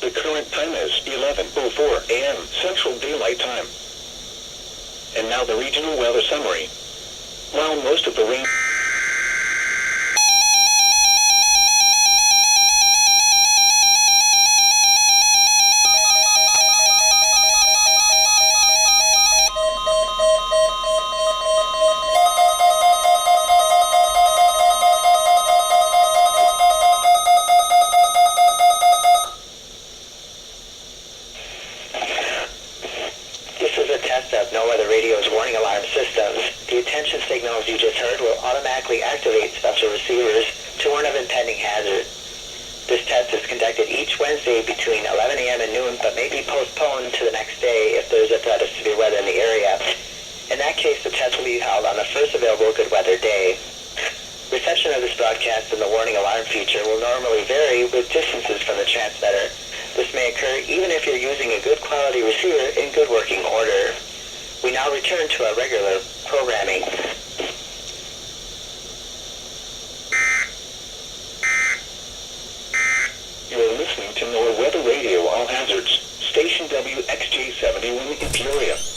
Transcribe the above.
The current time is 11:04 a.m. Central Daylight Time. And now the regional weather summary. While most of the rain... This is a test of NOAA radio's warning alarm systems. The attention signals you just heard will automatically activate special receivers to warn of impending hazard. This test is conducted each Wednesday between 11 a.m. and noon, but may be postponed to the next day if there is a threat of severe weather in the area. In that case, the test will be held on the first available good weather day. Reception of this broadcast and the warning alarm feature will normally vary with distances from the transmitter. This may occur even if you're using a good quality receiver in good working order. We now return to our regular programming. You're listening to NOAA Weather Radio, all hazards. Station WXJ71 in Peoria.